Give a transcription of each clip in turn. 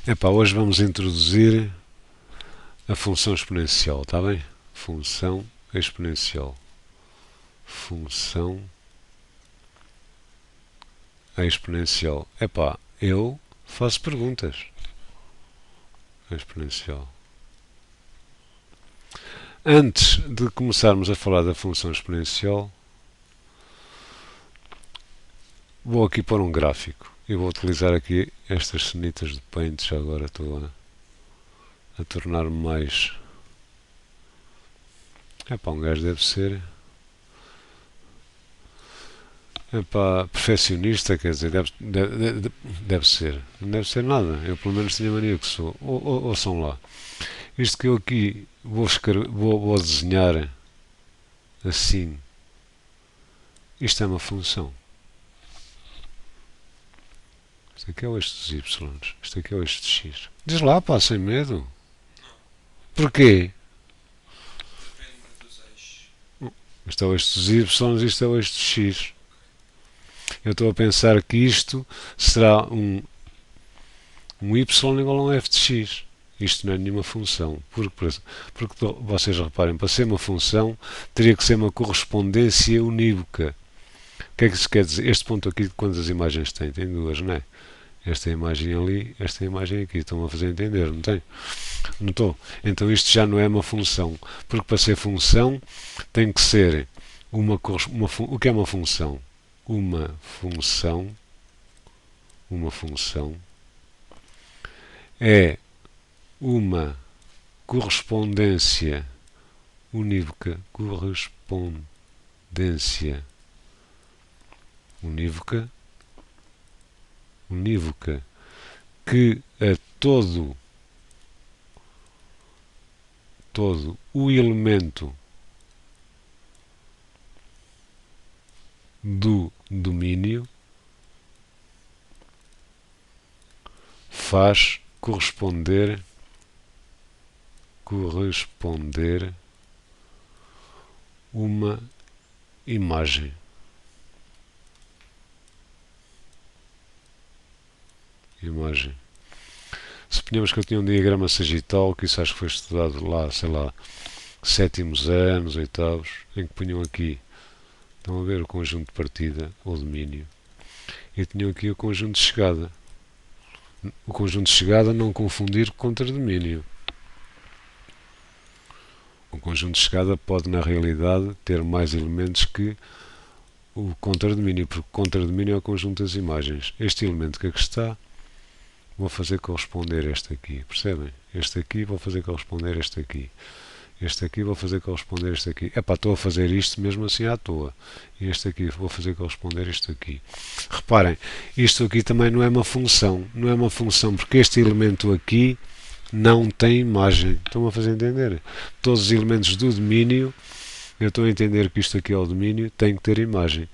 Epá, hoje vamos introduzir a função exponencial, está bem? Função exponencial. Função exponencial. Epá, eu faço perguntas. Exponencial. Antes de começarmos a falar da função exponencial, vou aqui pôr um gráfico. E vou utilizar aqui estas cenitas de Paint, já agora estou a tornar-me mais... Epá, um gajo deve ser... Epá, perfeccionista, quer dizer, deve ser. Não deve ser nada. Eu pelo menos tenho a mania que sou. Ouçam lá. Isto que eu aqui vou desenhar assim. Isto é uma função. Isto aqui é o eixo dos Y. Isto aqui é o eixo de X. Diz lá, pá, sem medo. Porquê? Depende dos eixos. Isto é o eixo dos Y, isto é o eixo de X. Eu estou a pensar que isto será um Y igual a um f de x. Isto não é nenhuma função. Porque vocês reparem, para ser uma função teria que ser uma correspondência unívoca. O que é que isso quer dizer? Este ponto aqui, quantas imagens tem? Tem duas, não é? Esta imagem ali, esta imagem aqui. Estão a fazer entender, não tem? Não estou? Então isto já não é uma função. Porque para ser função tem que ser o que é uma função? Uma função é uma correspondência unívoca, unívoca que a todo o elemento do domínio faz corresponder uma imagem. Suponhamos que eu tinha um diagrama sagital, que isso acho que foi estudado lá, sei lá, sétimos anos, oitavos, em que punham aqui, estão a ver o conjunto de partida, ou domínio, e tinham aqui o conjunto de chegada. O conjunto de chegada não confundir com contradomínio. O conjunto de chegada pode, na realidade, ter mais elementos que o contradomínio, porque o contradomínio é o conjunto das imagens. Este elemento que aqui está, vou fazer corresponder este aqui, percebem? Este aqui vou fazer corresponder este aqui. Este aqui vou fazer corresponder este aqui. Epá, estou a fazer isto mesmo assim à toa. E este aqui vou fazer corresponder isto aqui. Reparem, isto aqui também não é uma função. Não é uma função porque este elemento aqui não tem imagem. Estão a fazer entender? Todos os elementos do domínio, eu estou a entender que isto aqui é o domínio, tem que ter imagem.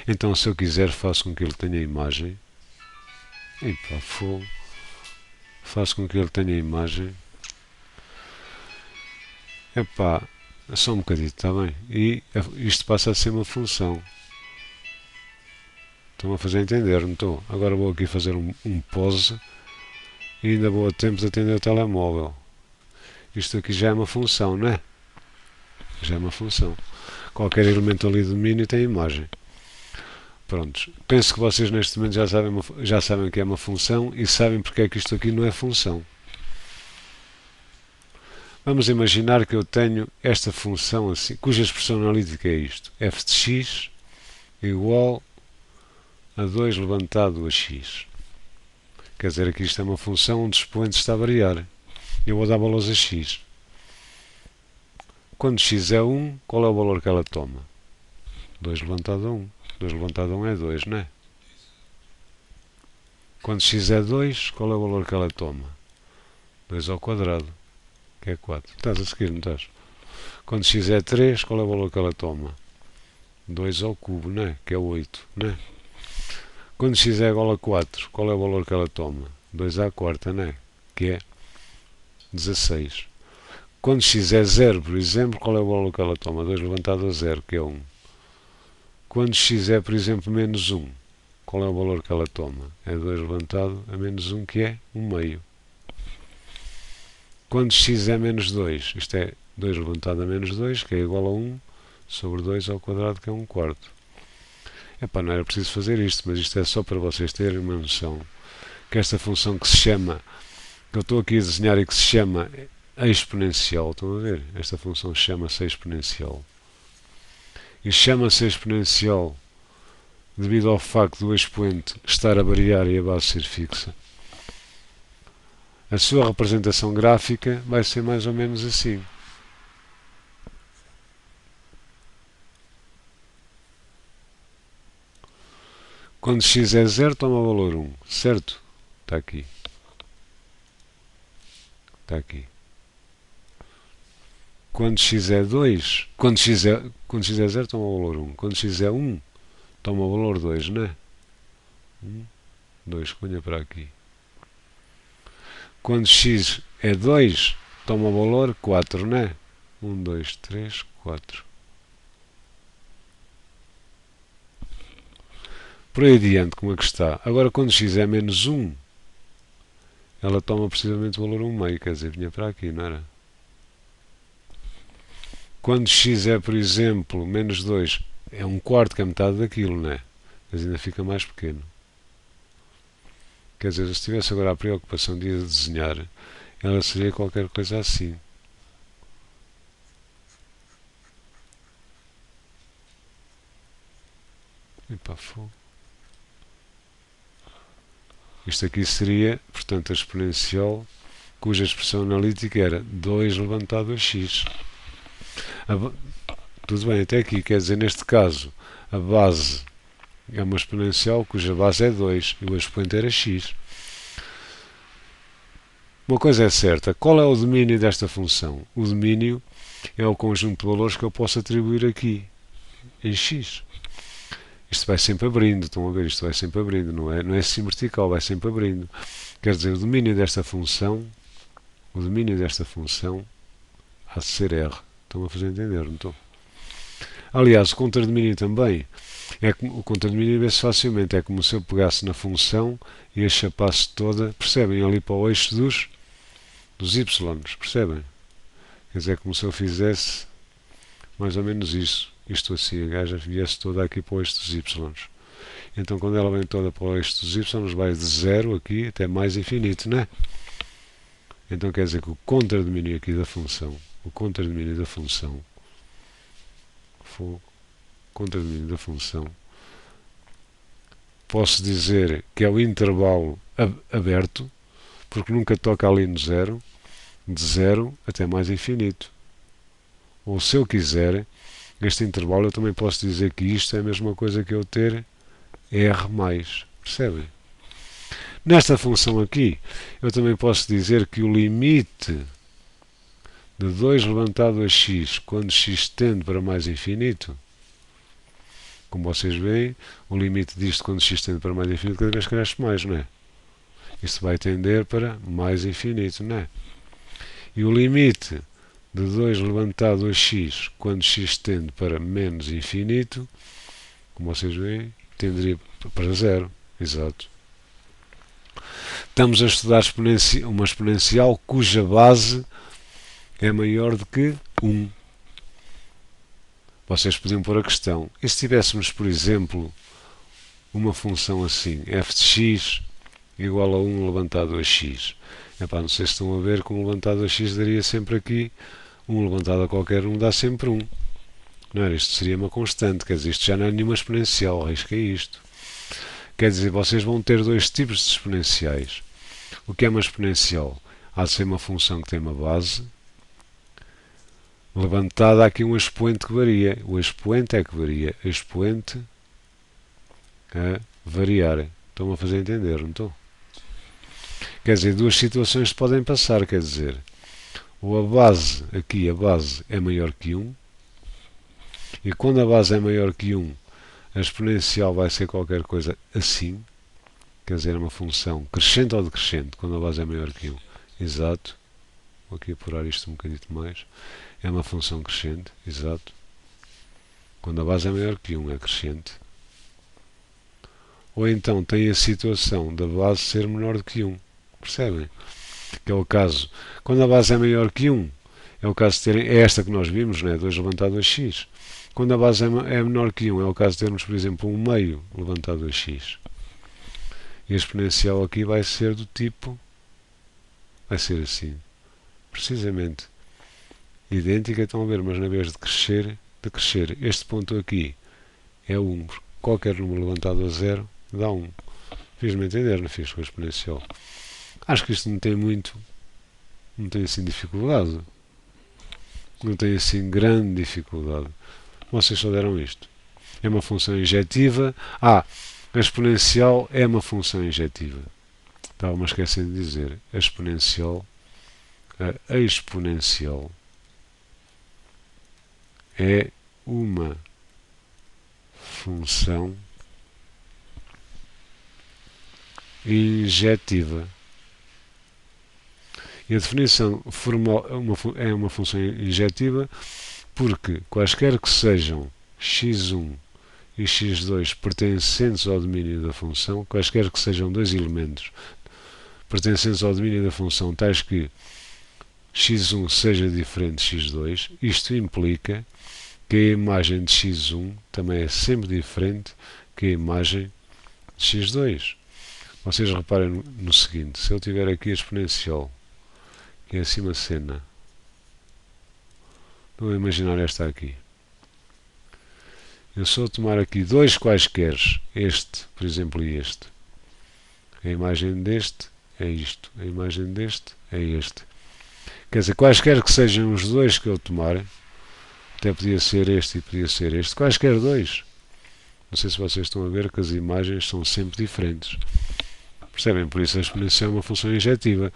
Então se eu quiser faço com que ele tenha imagem. Epá, faço com que ele tenha imagem. Epá, só um bocadinho, está bem? E isto passa a ser uma função. Estão a fazer entender, não estou? Agora vou aqui fazer um pause e ainda vou a tempo de atender o telemóvel. Isto aqui já é uma função, não é? Já é uma função. Qualquer elemento ali do domínio tem imagem. Prontos. Penso que vocês neste momento já sabem que é uma função e sabem porque é que isto aqui não é função. Vamos imaginar que eu tenho esta função assim, cuja expressão analítica é isto. f de x igual a 2 levantado a x. Quer dizer, aqui isto é uma função onde o expoente está a variar. Eu vou dar valores a x. Quando x é 1, qual é o valor que ela toma? 2 levantado a 1. 2 levantado a 1 é 2, não é? Quando x é 2, qual é o valor que ela toma? 2 ao quadrado, que é 4. Estás a seguir, não estás? Quando x é 3, qual é o valor que ela toma? 2 ao cubo, não é? Que é 8, não é? Quando x é igual a 4, qual é o valor que ela toma? 2 à quarta, não é? Que é 16. Quando x é 0, por exemplo, qual é o valor que ela toma? 2 levantado a 0, que é 1. Quando x é, por exemplo, menos 1, qual é o valor que ela toma? É 2 levantado a menos 1, que é 1 meio. quando x é menos 2, isto é 2 levantado a menos 2, que é igual a 1 sobre 2 ao quadrado, que é 1 quarto. Epá, não era preciso fazer isto, mas isto é só para vocês terem uma noção que esta função que se chama, que eu estou aqui a desenhar e que se chama exponencial, estão a ver? Esta função chama-se exponencial. E chama-se exponencial devido ao facto do expoente estar a variar e a base ser fixa. A sua representação gráfica vai ser mais ou menos assim. Quando x é 0, toma o valor 1, certo? Está aqui. Está aqui. Quando x é 2, quando x é 0, toma o valor 1. Quando x é 1, toma o valor 2, não é? 2, ponha para aqui. Quando x é 2, toma o valor 4, não é? 1, 2, 3, 4. Por aí adiante, como é que está? Agora, quando x é menos 1, ela toma precisamente o valor 1 meio, quer dizer, vinha para aqui, não era? Quando x é, por exemplo, menos 2, é 1 quarto, que é metade daquilo, não é? Mas ainda fica mais pequeno. Quer dizer, se tivesse agora a preocupação de desenhar, ela seria qualquer coisa assim. Epá, fogo. Isto aqui seria, portanto, a exponencial cuja expressão analítica era 2 levantado a x. Tudo bem, até aqui, quer dizer, neste caso, a base é uma exponencial cuja base é 2 e o expoente era x. Uma coisa é certa, qual é o domínio desta função? O domínio é o conjunto de valores que eu posso atribuir aqui, em x. Isto vai sempre abrindo, estão a ver? Isto vai sempre abrindo, não é assim vertical, vai sempre abrindo. Quer dizer, o domínio desta função há de ser R. Estão a fazer entender, não estão? Aliás, o contradomínio também. O contradomínio vê-se facilmente. É como se eu pegasse na função e a chapasse toda, percebem? Ali para o eixo dos y, percebem? Quer dizer, é como se eu fizesse mais ou menos isso. Isto assim, a gaja viesse toda aqui para o eixo dos y. Então, quando ela vem toda para o eixo dos y, vai de 0 aqui até mais infinito, não é? Então, quer dizer que o contradomínio aqui da função, posso dizer que é o intervalo aberto, porque nunca toca ali no 0, de 0 até mais infinito. Ou se eu quiser, neste intervalo eu também posso dizer que isto é a mesma coisa que eu ter R+, percebem? Nesta função aqui, eu também posso dizer que o limite de 2 levantado a x, quando x tende para mais infinito, como vocês veem, o limite disto quando x tende para mais infinito cada vez cresce mais, não é? Isto vai tender para mais infinito, não é? E o limite de 2 levantado a x, quando x tende para menos infinito, como vocês veem, tenderia para 0. Exato. Estamos a estudar uma exponencial cuja base é maior do que 1. Vocês podiam pôr a questão. E se tivéssemos, por exemplo, uma função assim, f de x igual a 1 levantado a x? Epá, não sei se estão a ver como levantado a x daria sempre aqui 1 levantado a qualquer 1 dá sempre 1. Não era? Isto seria uma constante, quer dizer, isto já não é nenhuma exponencial, arrisca isto. Quer dizer, vocês vão ter dois tipos de exponenciais. O que é uma exponencial? Há de ser uma função que tem uma base, levantada aqui um expoente que varia. O expoente é que varia. Expoente a variar. Estão a fazer entender, não estão? Quer dizer, duas situações podem passar, quer dizer, ou a base, aqui a base é maior que 1, e quando a base é maior que 1, a exponencial vai ser qualquer coisa assim, quer dizer, uma função crescente ou decrescente, quando a base é maior que 1. Exato. Vou aqui apurar isto um bocadito mais. É uma função crescente, exato. Quando a base é maior que 1 é crescente. Ou então tem a situação da base ser menor do que 1. Percebem? que é o caso, quando a base é maior que 1, é o caso de terem, é esta que nós vimos, né? 2 levantado a x. Quando a base é menor que 1, é o caso de termos, por exemplo, 1 meio levantado a x. E a exponencial aqui vai ser do tipo, vai ser assim, precisamente idêntica, estão a ver, mas na vez de crescer, este ponto aqui é 1, porque qualquer número levantado a 0 dá 1. Fiz-me entender, não fiz com a exponencial. Acho que isto não tem assim dificuldade. Não tem assim grande dificuldade. Vocês só deram isto. É uma função injetiva. A exponencial é uma função injetiva. Estava-me a esquecer de dizer. A exponencial é uma função injetiva. E a definição formal é uma função injetiva porque quaisquer que sejam x1 e x2 pertencentes ao domínio da função, quaisquer que sejam dois elementos pertencentes ao domínio da função, tais que x1 seja diferente de x2, isto implica que a imagem de x1 também é sempre diferente que a imagem de x2. Vocês reparem no seguinte, se eu tiver aqui a exponencial, que é assim uma cena, vou imaginar esta aqui. Eu só tomar aqui dois quaisquer, este, por exemplo, e este. A imagem deste é isto, a imagem deste é este. Quer dizer, quaisquer que sejam os dois que eu tomar, até podia ser este e podia ser este, quaisquer dois. Não sei se vocês estão a ver que as imagens são sempre diferentes. Percebem? Por isso a exponencial é uma função injetiva.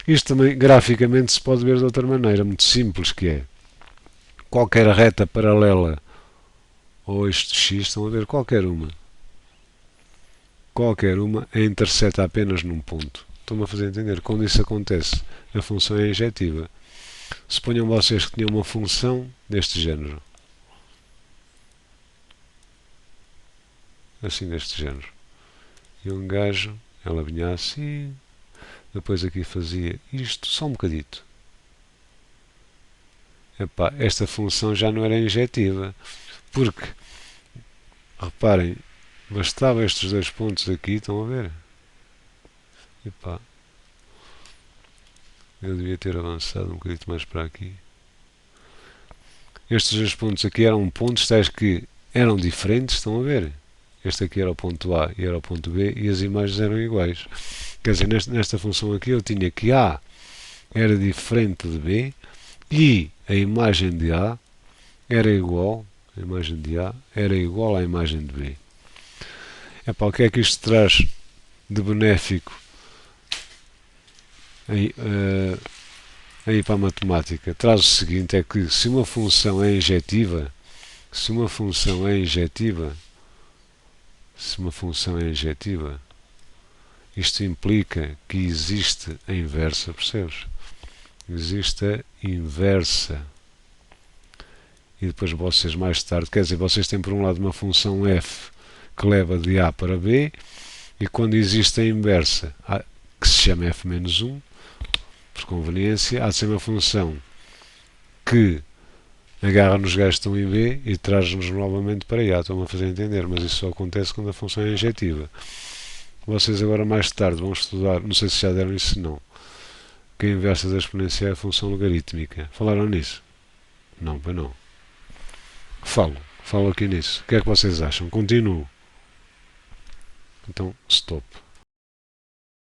Isto também graficamente se pode ver de outra maneira, muito simples, que é qualquer reta paralela ao eixo de x, estão a ver qualquer uma intercepta apenas num ponto. Estão-me a fazer entender? Quando isso acontece, a função é injetiva. Suponham vocês que tinham uma função deste género. Assim, deste género. E um gajo, ela vinha assim, depois aqui fazia isto, só um bocadito. Epá, esta função já não era injetiva, porque, reparem, bastava estes dois pontos aqui, estão a ver? Epá, eu devia ter avançado um bocadito mais para aqui. Estes dois pontos aqui eram pontos tais que eram diferentes, estão a ver? Este aqui era o ponto A e era o ponto B e as imagens eram iguais. Quer dizer, nesta função aqui eu tinha que A era diferente de B e a imagem de A era igual, a imagem de A era igual à imagem de B. Epá, o que é que isto traz de benéfico aí para a matemática? Traz o seguinte, é que se uma função é injetiva, isto implica que existe a inversa, percebes? Existe a inversa. E depois vocês mais tarde, quer dizer, vocês têm por um lado uma função f que leva de A para B, e quando existe a inversa, que se chama f-1, por conveniência, há de ser uma função que agarra nos gajos que estão em B e traz-nos novamente para A. Estão-me a fazer entender, mas isso só acontece quando a função é injetiva. Vocês agora mais tarde vão estudar, não sei se já deram isso não, que a inversa da exponencial é a função logarítmica. Falaram nisso? Não, pois não. Falo aqui nisso. O que é que vocês acham? Continuo. Então, stop.